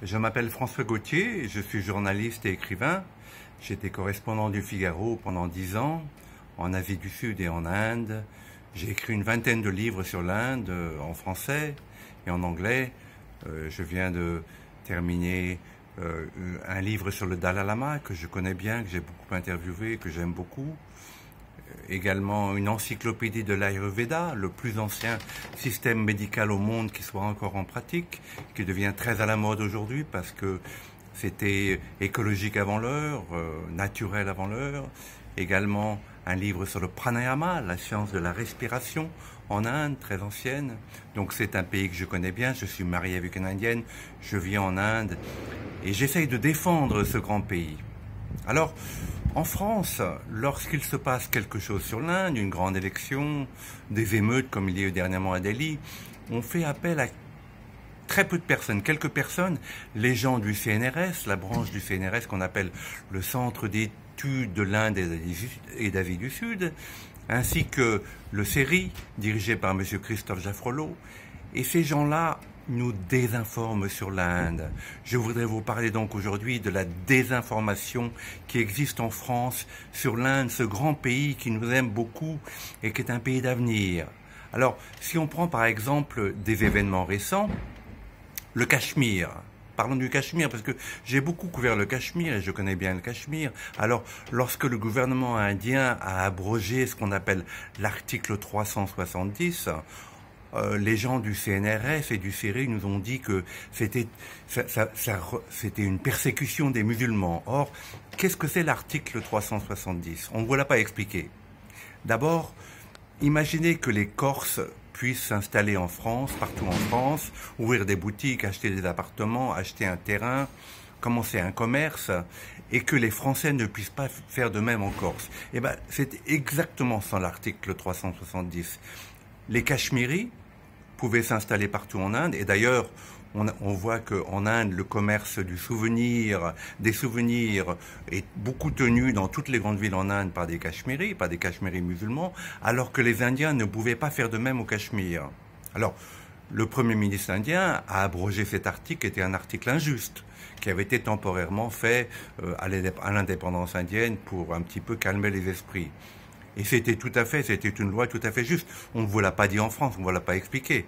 Je m'appelle François Gauthier, je suis journaliste et écrivain. J'étais correspondant du Figaro pendant 10 ans, en Asie du Sud et en Inde. J'ai écrit une vingtaine de livres sur l'Inde, en français et en anglais. Je viens de terminer un livre sur le Dalai Lama, que je connais bien, que j'ai beaucoup interviewé, que j'aime beaucoup. Également une encyclopédie de l'Ayurveda, le plus ancien système médical au monde qui soit encore en pratique, qui devient très à la mode aujourd'hui parce que c'était écologique avant l'heure, naturel avant l'heure. Également un livre sur le pranayama, la science de la respiration en Inde, très ancienne. Donc c'est un pays que je connais bien, je suis marié avec une Indienne, je vis en Inde et j'essaye de défendre ce grand pays. Alors, en France, lorsqu'il se passe quelque chose sur l'Inde, une grande élection, des émeutes comme il y a eu dernièrement à Delhi, on fait appel à très peu de personnes, quelques personnes, les gens du CNRS, la branche du CNRS qu'on appelle le Centre d'études de l'Inde et d'Asie du Sud, ainsi que le CERI, dirigé par M. Christophe Jaffrelot. Et ces gens-là nous désinforment sur l'Inde. Je voudrais vous parler donc aujourd'hui de la désinformation qui existe en France sur l'Inde, ce grand pays qui nous aime beaucoup et qui est un pays d'avenir. Alors, si on prend par exemple des événements récents, le Cachemire. Parlons du Cachemire, parce que j'ai beaucoup couvert le Cachemire et je connais bien le Cachemire. Alors, lorsque le gouvernement indien a abrogé ce qu'on appelle l'article 370, les gens du CNRS et du CERI nous ont dit que c'était une persécution des musulmans. Or, qu'est-ce que c'est l'article 370? On ne vous l'a pas expliqué. D'abord, imaginez que les Corses puissent s'installer en France, partout en France, ouvrir des boutiques, acheter des appartements, acheter un terrain, commencer un commerce, et que les Français ne puissent pas faire de même en Corse. Eh ben, c'est exactement ça l'article 370. Les Cachemiris pouvaient s'installer partout en Inde, et d'ailleurs, on voit qu'en Inde, le commerce du souvenir, des souvenirs, est beaucoup tenu dans toutes les grandes villes en Inde par des Cachemiris musulmans, alors que les Indiens ne pouvaient pas faire de même au Cachemire. Alors, le Premier ministre indien a abrogé cet article, qui était un article injuste, qui avait été temporairement fait à l'indépendance indienne pour un petit peu calmer les esprits. Et c'était une loi tout à fait juste. On ne vous l'a pas dit en France, on ne vous l'a pas expliqué.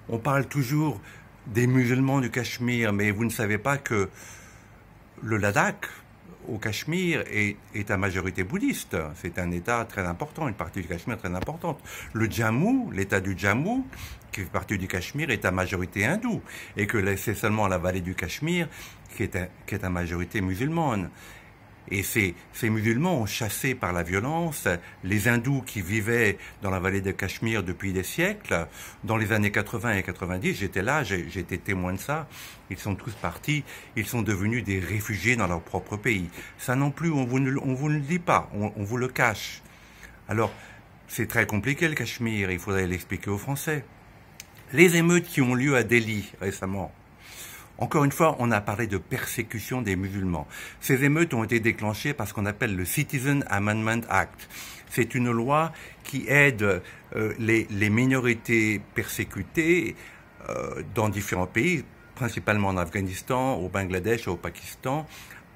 On parle toujours des musulmans du Cachemire, mais vous ne savez pas que le Ladakh, au Cachemire, est à majorité bouddhiste. C'est un État très important, une partie du Cachemire très importante. Le Jammu, l'État du Jammu, qui fait partie du Cachemire, est à majorité hindoue. Et que c'est seulement la vallée du Cachemire qui est à majorité musulmane. Et ces musulmans ont chassé par la violence les hindous qui vivaient dans la vallée de Cachemire depuis des siècles. Dans les années 80 et 90, j'étais là, j'ai été témoin de ça. Ils sont tous partis, ils sont devenus des réfugiés dans leur propre pays. Ça non plus, on vous ne le dit pas, on vous le cache. Alors, c'est très compliqué le Cachemire, il faudrait l'expliquer aux Français. Les émeutes qui ont lieu à Delhi récemment, encore une fois, on a parlé de persécution des musulmans. Ces émeutes ont été déclenchées par ce qu'on appelle le Citizen Amendment Act. C'est une loi qui aide les minorités persécutées dans différents pays, principalement en Afghanistan, au Bangladesh et au Pakistan,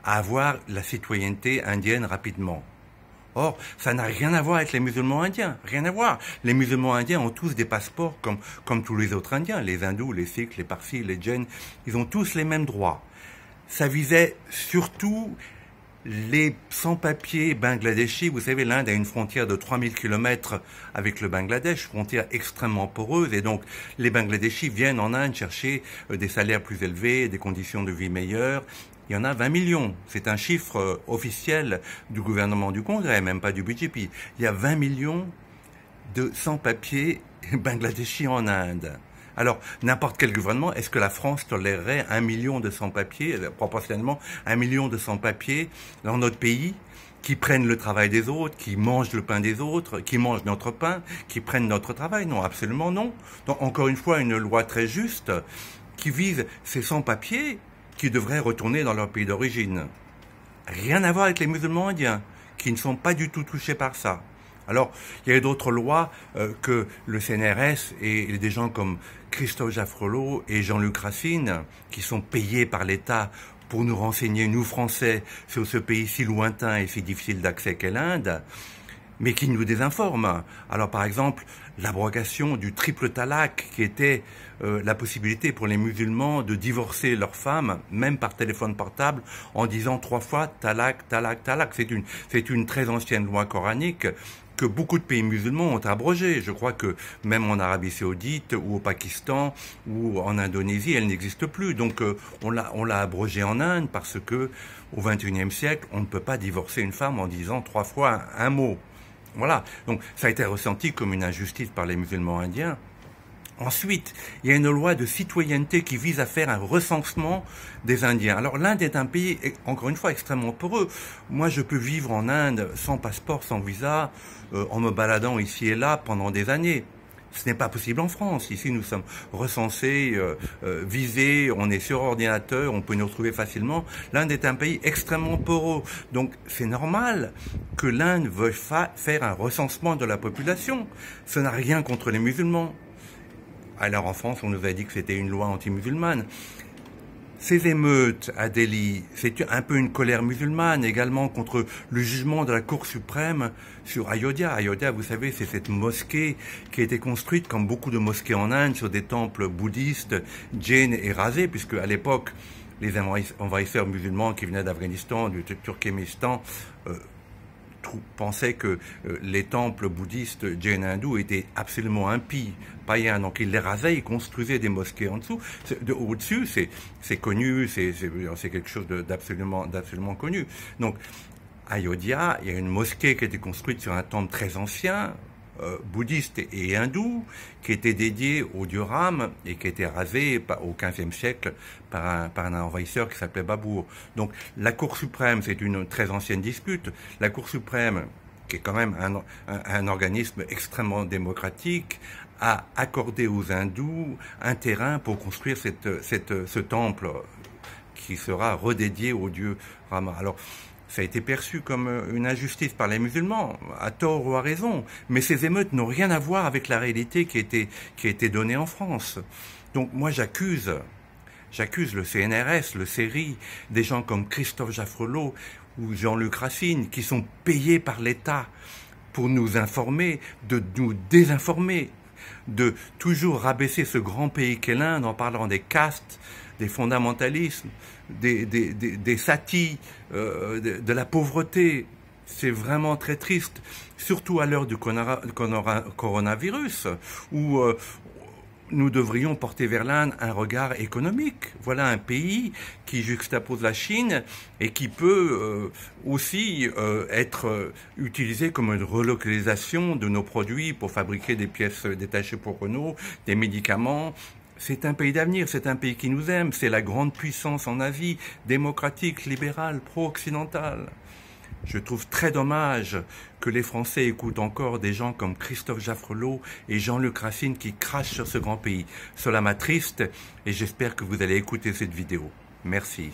à avoir la citoyenneté indienne rapidement. Or, ça n'a rien à voir avec les musulmans indiens, rien à voir. Les musulmans indiens ont tous des passeports comme tous les autres indiens, les hindous, les sikhs, les parsis, les jains, ils ont tous les mêmes droits. Ça visait surtout les sans-papiers bangladeshis. Vous savez, l'Inde a une frontière de 3000 km avec le Bangladesh, frontière extrêmement poreuse, et donc les Bangladeshis viennent en Inde chercher des salaires plus élevés, des conditions de vie meilleures. Il y en a 20 millions. C'est un chiffre officiel du gouvernement du Congrès, même pas du BJP. Il y a 20 millions de sans-papiers bangladeshis en Inde. Alors, n'importe quel gouvernement, est-ce que la France tolérerait 1 million de sans-papiers, proportionnellement 1 million de sans-papiers dans notre pays, qui prennent le travail des autres, qui mangent le pain des autres, qui mangent notre pain, qui prennent notre travail? Non, absolument non. Donc, encore une fois, une loi très juste qui vise ces sans-papiers qui devraient retourner dans leur pays d'origine. Rien à voir avec les musulmans indiens, qui ne sont pas du tout touchés par ça. Alors, il y a d'autres lois que le CNRS et des gens comme Christophe Jaffrelot et Jean-Luc Racine, qui sont payés par l'État pour nous renseigner, nous Français, sur ce pays si lointain et si difficile d'accès qu'est l'Inde, mais qui nous désinforment. Alors par exemple, l'abrogation du triple talaq, qui était la possibilité pour les musulmans de divorcer leurs femmes, même par téléphone portable, en disant 3 fois talaq, talaq, talaq. C'est une très ancienne loi coranique que beaucoup de pays musulmans ont abrogée. Je crois que même en Arabie Saoudite ou au Pakistan ou en Indonésie, elle n'existe plus. Donc on l'a abrogée en Inde parce que au XXIe siècle, on ne peut pas divorcer une femme en disant 3 fois un mot. Voilà, donc ça a été ressenti comme une injustice par les musulmans indiens. Ensuite, il y a une loi de citoyenneté qui vise à faire un recensement des Indiens. Alors l'Inde est un pays, encore une fois, extrêmement peureux. Moi, je peux vivre en Inde sans passeport, sans visa, en me baladant ici et là pendant des années. Ce n'est pas possible en France. Ici, nous sommes recensés, visés, on est sur ordinateur, on peut nous retrouver facilement. L'Inde est un pays extrêmement poreux. Donc, c'est normal que l'Inde veuille faire un recensement de la population. Ce n'a rien contre les musulmans. Alors, en France, on nous a dit que c'était une loi anti-musulmane. Ces émeutes à Delhi, c'est un peu une colère musulmane également contre le jugement de la Cour suprême sur Ayodhya. Ayodhya, vous savez, c'est cette mosquée qui a été construite, comme beaucoup de mosquées en Inde, sur des temples bouddhistes, jains et rasés, puisque à l'époque, les envahisseurs musulmans qui venaient d'Afghanistan, du Turkménistan, pensaient que les temples bouddhistes jains hindous étaient absolument impies, païens. Donc ils les rasaient, ils construisaient des mosquées en dessous. Au-dessus, c'est connu, c'est quelque chose d'absolument connu. Donc à Ayodhya, il y a une mosquée qui a été construite sur un temple très ancien, bouddhiste et hindou, qui était dédié au dieu Ram et qui a été rasé au XVe siècle par un envahisseur qui s'appelait Babur. Donc la Cour suprême, c'est une très ancienne dispute. La Cour suprême, qui est quand même un organisme extrêmement démocratique, a accordé aux hindous un terrain pour construire ce temple qui sera redédié au dieu Rama. Alors, ça a été perçu comme une injustice par les musulmans, à tort ou à raison. Mais ces émeutes n'ont rien à voir avec la réalité qui a été donnée en France. Donc moi j'accuse le CNRS, le CERI, des gens comme Christophe Jaffrelot ou Jean-Luc Racine, qui sont payés par l'État pour nous informer, de nous désinformer, de toujours rabaisser ce grand pays qu'est l'Inde en parlant des castes, des fondamentalismes, des satis, de la pauvreté. C'est vraiment très triste, surtout à l'heure du coronavirus, où nous devrions porter vers l'Inde un regard économique. Voilà un pays qui juxtapose la Chine et qui peut aussi être utilisé comme une relocalisation de nos produits pour fabriquer des pièces détachées pour Renault, des médicaments. C'est un pays d'avenir, c'est un pays qui nous aime, c'est la grande puissance en Asie, démocratique, libérale, pro-occidentale. Je trouve très dommage que les Français écoutent encore des gens comme Christophe Jaffrelot et Jean-Luc Racine qui crachent sur ce grand pays. Cela m'attriste et j'espère que vous allez écouter cette vidéo. Merci.